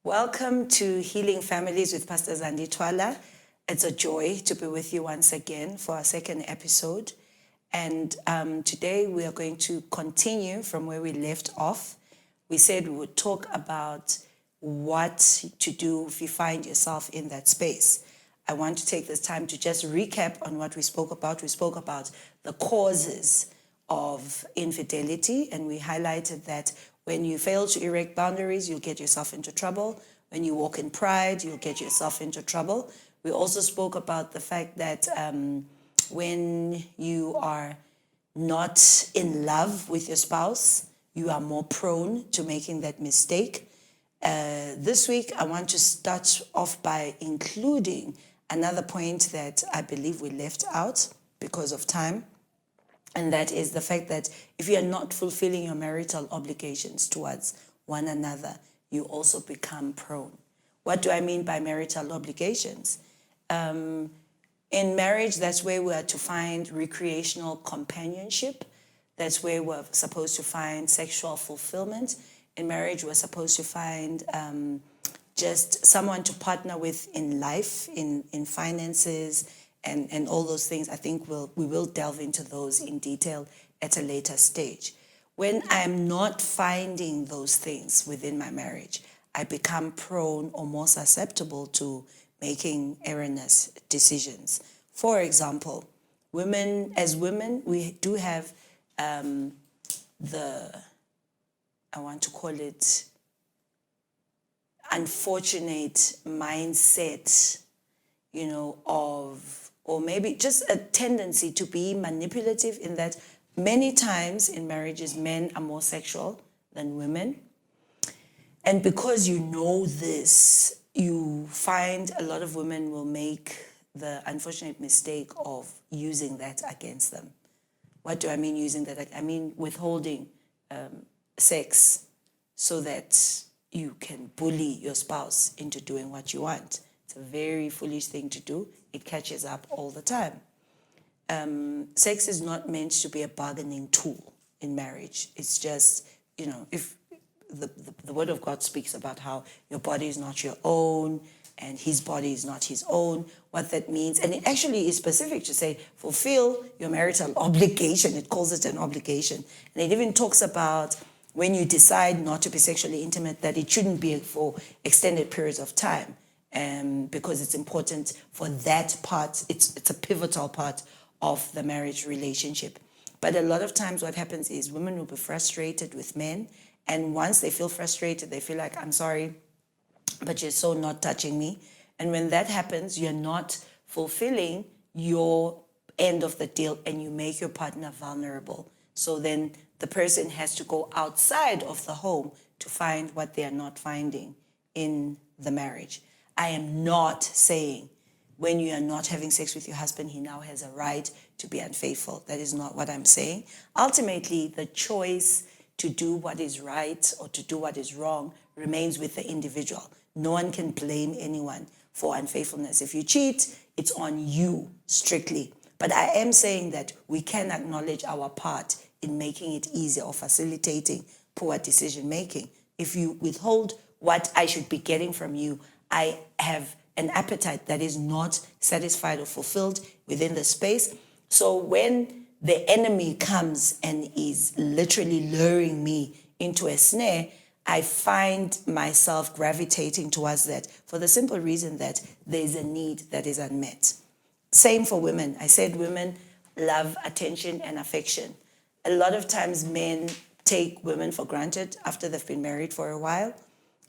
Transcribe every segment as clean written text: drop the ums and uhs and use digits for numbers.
Welcome to Healing Families with Pastor Zandi Thwala. It's a joy to be with you once again for our second episode. And today we are going to continue from where we left off. We said we would talk about what to do if you find yourself in that space. I want to take this time to just recap on what we spoke about. We spoke about the causes of infidelity, and we highlighted that when you fail to erect boundaries, you'll get yourself into trouble. When you walk in pride, you'll get yourself into trouble. We also spoke about the fact that when you are not in love with your spouse, you are more prone to making that mistake. This week, I want to start off by including another point that I believe we left out because of time. And that is the fact that if you are not fulfilling your marital obligations towards one another, you also become prone. What do I mean by marital obligations? In marriage, that's where we are to find recreational companionship. That's where we're supposed to find sexual fulfillment. In marriage, we're supposed to find just someone to partner with in life, in finances, and all those things. I think we will delve into those in detail at a later stage. When I'm not finding those things within my marriage, I become prone or more susceptible to making erroneous decisions. For example, as women, we do have I want to call it unfortunate mindset, or maybe just a tendency to be manipulative, in that many times in marriages, men are more sexual than women. And because you know this, you find a lot of women will make the unfortunate mistake of using that against them. What do I mean using that? I mean withholding sex so that you can bully your spouse into doing what you want. It's a very foolish thing to do. It catches up all the time. Sex is not meant to be a bargaining tool in marriage. It's just, if the Word of God speaks about how your body is not your own and his body is not his own, what that means. And it actually is specific to say, fulfill your marital obligation. It calls it an obligation. And it even talks about when you decide not to be sexually intimate, that it shouldn't be for extended periods of time. Because it's important for that part, it's a pivotal part of the marriage relationship. But a lot of times what happens is women will be frustrated with men, and once they feel frustrated, they feel like, I'm sorry, but you're so not touching me. And when that happens, you're not fulfilling your end of the deal, and you make your partner vulnerable. So then the person has to go outside of the home to find what they are not finding in the marriage. I am not saying when you are not having sex with your husband, he now has a right to be unfaithful. That is not what I'm saying. Ultimately, the choice to do what is right or to do what is wrong remains with the individual. No one can blame anyone for unfaithfulness. If you cheat, it's on you strictly. But I am saying that we can acknowledge our part in making it easier or facilitating poor decision making. If you withhold what I should be getting from you, I have an appetite that is not satisfied or fulfilled within the space. So when the enemy comes and is literally luring me into a snare, I find myself gravitating towards that for the simple reason that there's a need that is unmet. Same for women. I said women love attention and affection. A lot of times men take women for granted after they've been married for a while.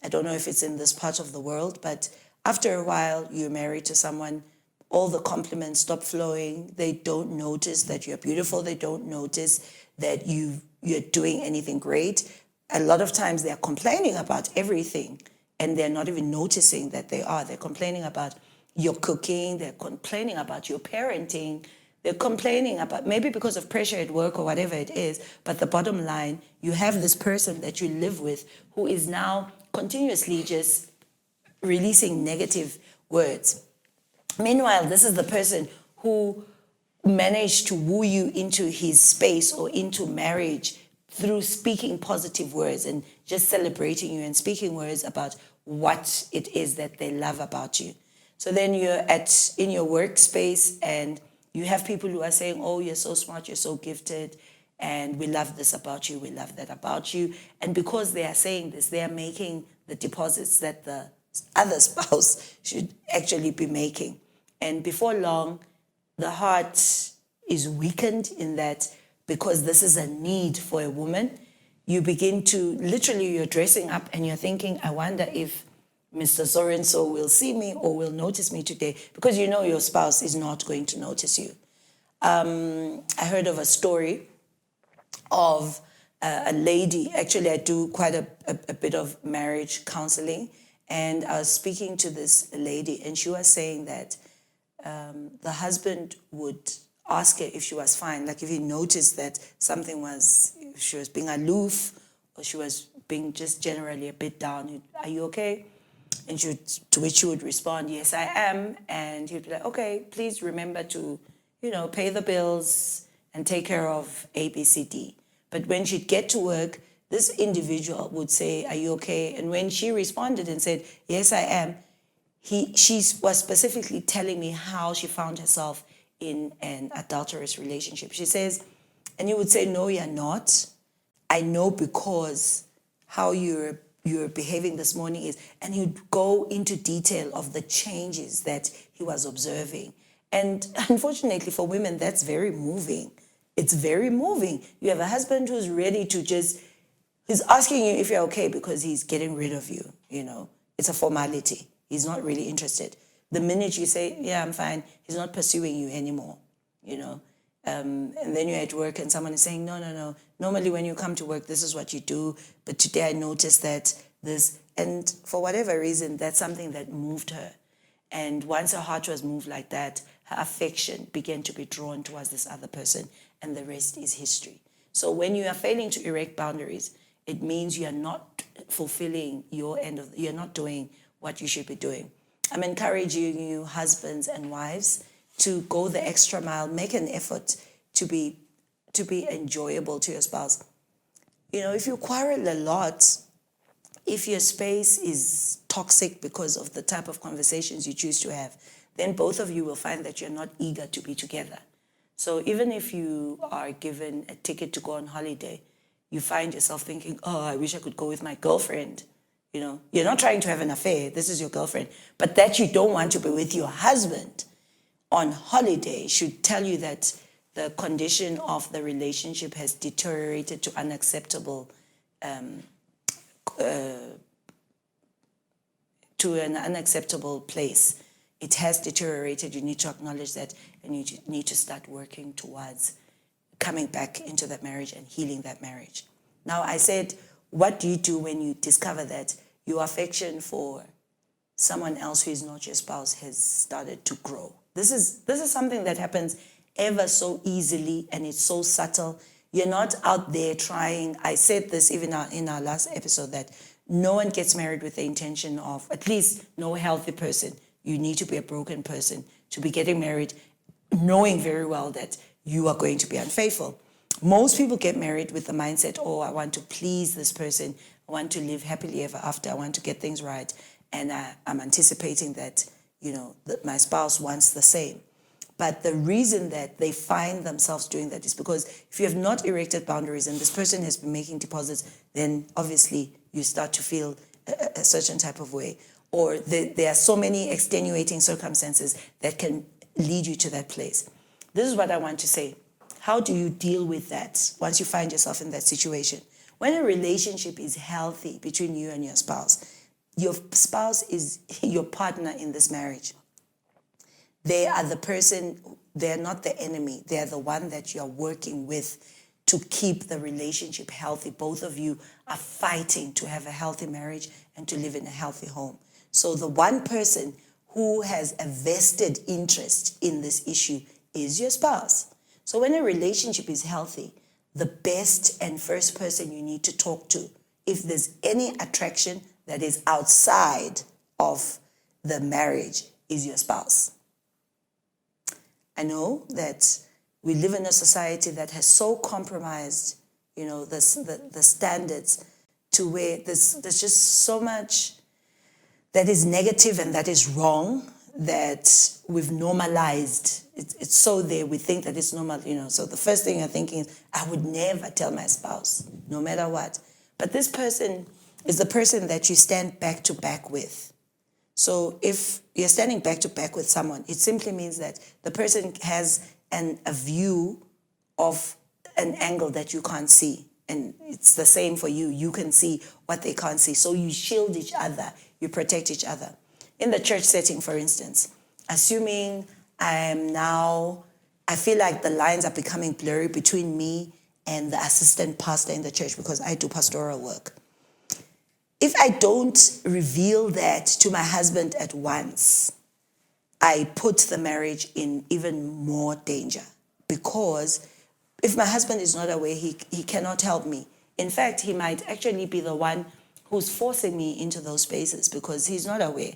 I don't know if it's in this part of the world, but after a while, you're married to someone, all the compliments stop flowing. They don't notice that you're beautiful. They don't notice that you're doing anything great. A lot of times they're complaining about everything, and they're not even noticing that they are. They're complaining about your cooking. They're complaining about your parenting. They're complaining about, maybe because of pressure at work or whatever it is, but the bottom line, you have this person that you live with who is now continuously just releasing negative words. Meanwhile, this is the person who managed to woo you into his space or into marriage through speaking positive words and just celebrating you and speaking words about what it is that they love about you. So then you're in your workspace and you have people who are saying, oh, you're so smart, you're so gifted, and we love this about you, we love that about you. And because they are saying this, they are making the deposits that the other spouse should actually be making. And before long, the heart is weakened in that, because this is a need for a woman, you begin to, literally you're dressing up and you're thinking, I wonder if Mr. So-and-so will see me or will notice me today, because you know your spouse is not going to notice you. I heard of a story of a lady. Actually, I do quite a bit of marriage counseling, and I was speaking to this lady, and she was saying that the husband would ask her if she was fine, like if he noticed that something was, if she was being aloof or she was being just generally a bit down, are you okay? And to which she would respond, yes, I am. And he'd be like, okay, please remember to, pay the bills and take care of A, B, C, D. But when she'd get to work, this individual would say, are you okay? And when she responded and said, yes, I am, she was specifically telling me how she found herself in an adulterous relationship. She says, and you would say, no, you're not. I know because how you're behaving this morning is, and he'd go into detail of the changes that he was observing. And unfortunately for women, that's very moving. It's very moving. You have a husband who's ready to he's asking you if you're okay because he's getting rid of you, It's a formality. He's not really interested. The minute you say, yeah, I'm fine, he's not pursuing you anymore, And then you're at work and someone is saying, no. Normally when you come to work, this is what you do. But today I noticed that this, and for whatever reason, that's something that moved her. And once her heart was moved like that, her affection began to be drawn towards this other person, and the rest is history. So when you are failing to erect boundaries, it means you are not fulfilling your you're not doing what you should be doing. I'm encouraging you, husbands and wives, to go the extra mile, make an effort to be enjoyable to your spouse. If you quarrel a lot, if your space is toxic because of the type of conversations you choose to have, then both of you will find that you're not eager to be together. So even if you are given a ticket to go on holiday, you find yourself thinking, oh, I wish I could go with my girlfriend. You're not trying to have an affair. This is your girlfriend. But that you don't want to be with your husband on holiday should tell you that the condition of the relationship has deteriorated to an unacceptable place. It has deteriorated. You need to acknowledge that, and you need to start working towards coming back into that marriage and healing that marriage. Now, I said, what do you do when you discover that your affection for someone else who is not your spouse has started to grow? This is something that happens ever so easily, and it's so subtle. You're not out there trying. I said this even in our last episode, that no one gets married with the intention of, at least no healthy person. You need to be a broken person to be getting married, knowing very well that you are going to be unfaithful. Most people get married with the mindset, oh, I want to please this person. I want to live happily ever after. I want to get things right. And I'm anticipating that, that my spouse wants the same. But the reason that they find themselves doing that is because if you have not erected boundaries and this person has been making deposits, then obviously you start to feel a certain type of way. Or there are so many extenuating circumstances that can lead you to that place. This is what I want to say. How do you deal with that once you find yourself in that situation? When a relationship is healthy between you and your spouse is your partner in this marriage. They are the person, they're not the enemy. They're the one that you're working with to keep the relationship healthy. Both of you are fighting to have a healthy marriage and to live in a healthy home. So the one person who has a vested interest in this issue is your spouse. So when a relationship is healthy, the best and first person you need to talk to, if there's any attraction that is outside of the marriage, is your spouse. I know that we live in a society that has so compromised, the standards to where there's just so much that is negative and that is wrong that we've normalized. It's so there, we think that it's normal, So the first thing I'm thinking is, I would never tell my spouse, no matter what. But this person is the person that you stand back to back with. So if you're standing back to back with someone, it simply means that the person has a view of an angle that you can't see. And it's the same for you. You can see what they can't see. So you shield each other. You protect each other. In the church setting, for instance, assuming I feel like the lines are becoming blurry between me and the assistant pastor in the church because I do pastoral work. If I don't reveal that to my husband at once, I put the marriage in even more danger, because if my husband is not aware, he cannot help me. In fact, he might actually be the one who's forcing me into those spaces because he's not aware.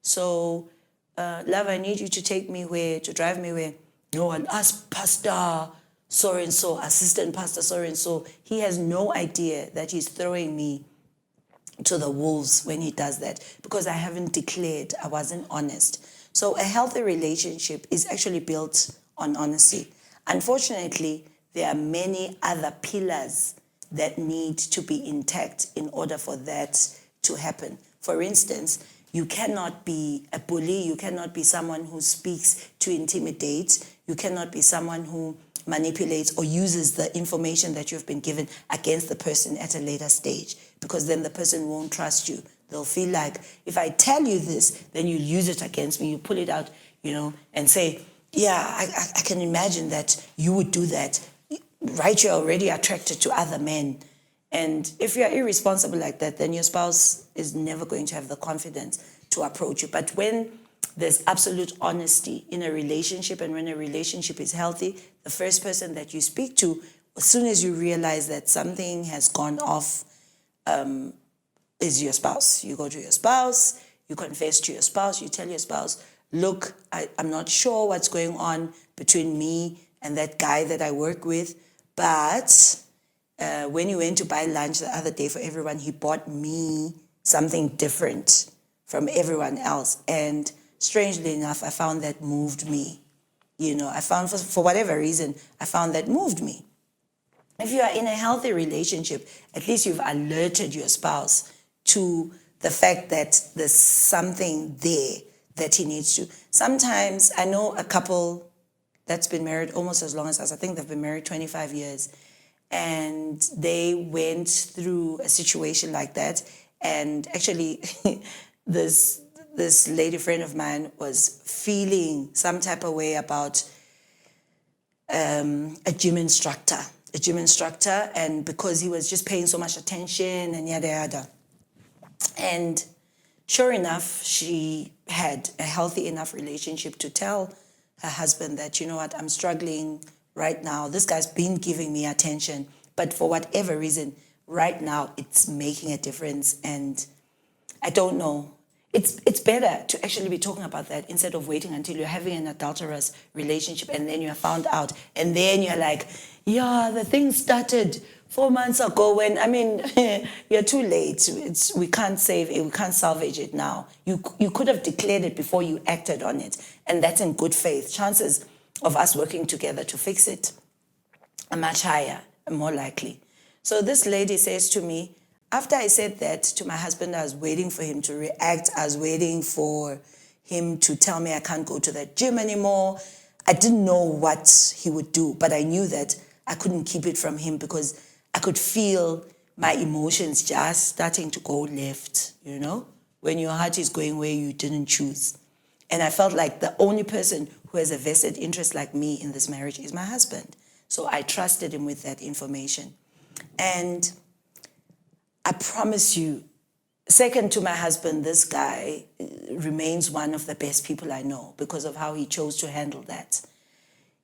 So, love, I need you to take me where, to drive me where. No, and ask Pastor so-and-so, assistant pastor so-and-so. He has no idea that he's throwing me to the wolves when he does that, because I haven't declared, I wasn't honest. So a healthy relationship is actually built on honesty. Unfortunately, there are many other pillars that need to be intact in order for that to happen. For instance, you cannot be a bully, you cannot be someone who speaks to intimidate, you cannot be someone who manipulates or uses the information that you've been given against the person at a later stage, because then the person won't trust you. They'll feel like, if I tell you this, then you'll use it against me. You pull it out, and say, yeah, I can imagine that you would do that. Right, you're already attracted to other men. And if you're irresponsible like that, then your spouse is never going to have the confidence to approach you. But when there's absolute honesty in a relationship, and when a relationship is healthy, the first person that you speak to, as soon as you realize that something has gone off, is your spouse. You go to your spouse, you confess to your spouse, you tell your spouse, look, I'm not sure what's going on between me and that guy that I work with, but when you went to buy lunch the other day for everyone, he bought me something different from everyone else. And strangely enough, I found that moved me. I found, for whatever reason, I found that moved me. If you are in a healthy relationship, at least you've alerted your spouse to the fact that there's something there that he needs to. Sometimes I know a couple that's been married almost as long as us. I think they've been married 25 years. And they went through a situation like that. And actually, this lady friend of mine was feeling some type of way about a gym instructor, and because he was just paying so much attention and yada yada. And sure enough, she had a healthy enough relationship to tell her husband that, you know what, I'm struggling right now. This guy's been giving me attention, but for whatever reason, right now it's making a difference, and I don't know. It's better to actually be talking about that instead of waiting until you're having an adulterous relationship and then you're found out, and then you're like, yeah, the thing started 4 months ago when, you're too late. We can't save it. We can't salvage it now. You could have declared it before you acted on it, and that's in good faith. Chances of us working together to fix it are much higher and more likely. So this lady says to me, after I said that to my husband, I was waiting for him to react. I was waiting for him to tell me I can't go to that gym anymore. I didn't know what he would do, but I knew that I couldn't keep it from him because I could feel my emotions just starting to go left, when your heart is going where you didn't choose. And I felt like the only person who has a vested interest like me in this marriage is my husband. So I trusted him with that information. And I promise you, second to my husband, this guy remains one of the best people I know because of how he chose to handle that.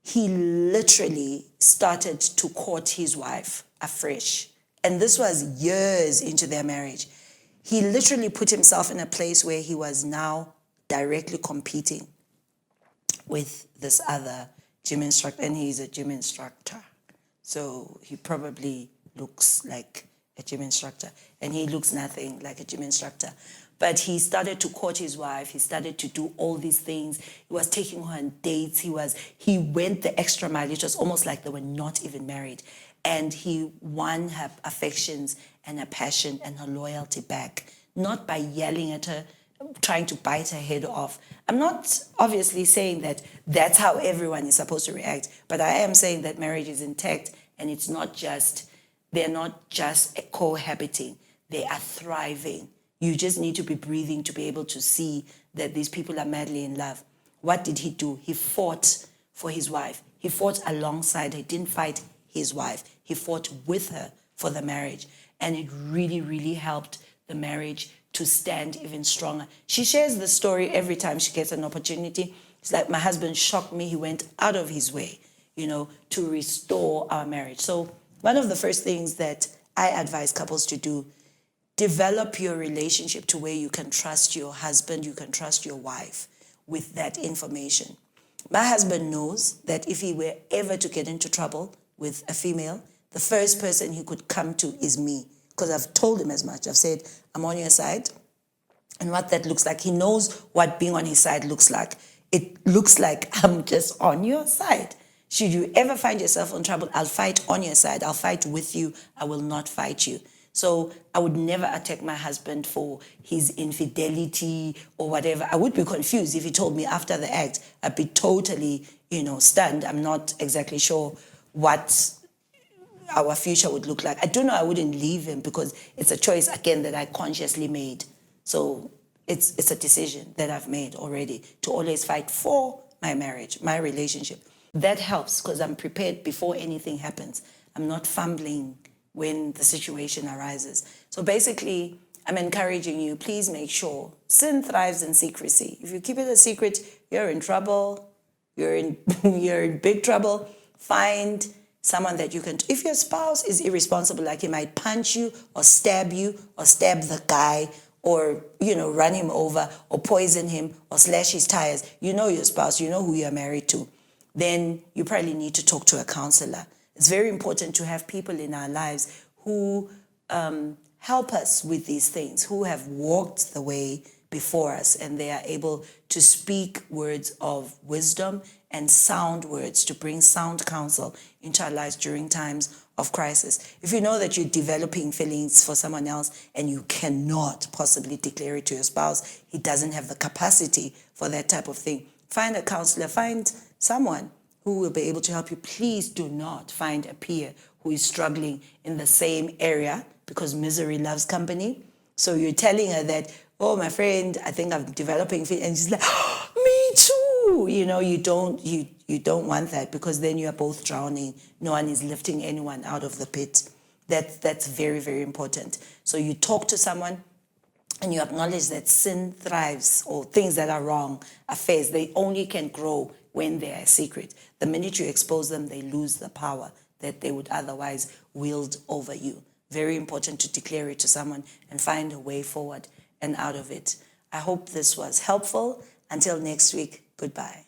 He literally started to court his wife afresh. And this was years into their marriage. He literally put himself in a place where he was now directly competing with this other gym instructor, and he's a gym instructor. So he probably looks like a gym instructor, and he looks nothing like a gym instructor. But he started to court his wife. He started to do all these things. He was taking her on dates. He went the extra mile. It was almost like they were not even married. And he won her affections and her passion and her loyalty back, not by yelling at her, trying to bite her head off. I'm not obviously saying that that's how everyone is supposed to react, but I am saying that marriage is intact, and they're not just cohabiting, they are thriving. You just need to be breathing to be able to see that these people are madly in love. What did he do? He fought for his wife. He fought alongside her. He didn't fight his wife. He fought with her for the marriage. And it really, really helped the marriage to stand even stronger. She shares the story every time she gets an opportunity. It's like, my husband shocked me. He went out of his way, to restore our marriage. So one of the first things that I advise couples to do, develop your relationship to where you can trust your husband, you can trust your wife with that information. My husband knows that if he were ever to get into trouble with a female, the first person he could come to is me, because I've told him as much. I've said, I'm on your side, and what that looks like. He knows what being on his side looks like. It looks like I'm just on your side. Should you ever find yourself in trouble, I'll fight on your side. I'll fight with you. I will not fight you. So I would never attack my husband for his infidelity or whatever. I would be confused if he told me after the act. I'd be totally, stunned. I'm not exactly sure what our future would look like. I do know I wouldn't leave him, because it's a choice, again, that I consciously made. So it's a decision that I've made already to always fight for my marriage, my relationship. That helps, because I'm prepared before anything happens. I'm not fumbling when the situation arises. So basically, I'm encouraging you, please make sure sin thrives in secrecy. If you keep it a secret, you're in trouble, you're in big trouble. Find someone that you can, if your spouse is irresponsible, like he might punch you or stab the guy, or, run him over or poison him or slash his tires, your spouse, who you're married to, then you probably need to talk to a counselor. It's very important to have people in our lives who help us with these things, who have walked the way before us, and they are able to speak words of wisdom and sound words to bring sound counsel into our lives during times of crisis. If you know that you're developing feelings for someone else and you cannot possibly declare it to your spouse, he doesn't have the capacity for that type of thing, find a counselor, find someone who will be able to help you. Please do not find a peer who is struggling in the same area, because misery loves company. So you're telling her that, oh, my friend, I think I'm developing feelings, and she's like, oh, me too. You don't want that, because then you are both drowning. No one is lifting anyone out of the pit. That's very, very important. So you talk to someone and you acknowledge that sin thrives, or things that are wrong, affairs, they only can grow when they are a secret. The minute you expose them, they lose the power that they would otherwise wield over you. Very important to declare it to someone and find a way forward and out of it. I hope this was helpful. Until next week, goodbye.